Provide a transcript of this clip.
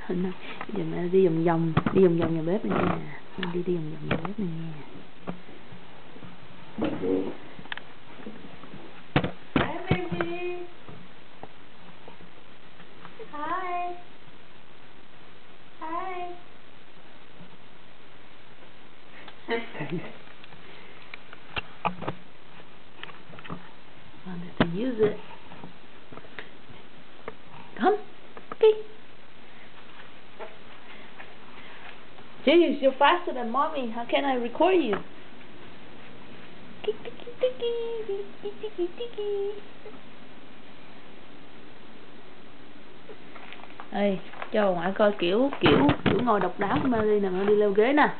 Giờ mẹ đi vòng vòng nhà bếp này nha. Đi vòng vòng nhà bếp này nha. Hi baby. Hi. Hi. Wanted to use it. Come. Okay. Jeez, you're faster than mommy. How can I record you? Ê, cho ngoại coi kiểu ngồi độc đáo của Mary nè, đi leo ghế nè.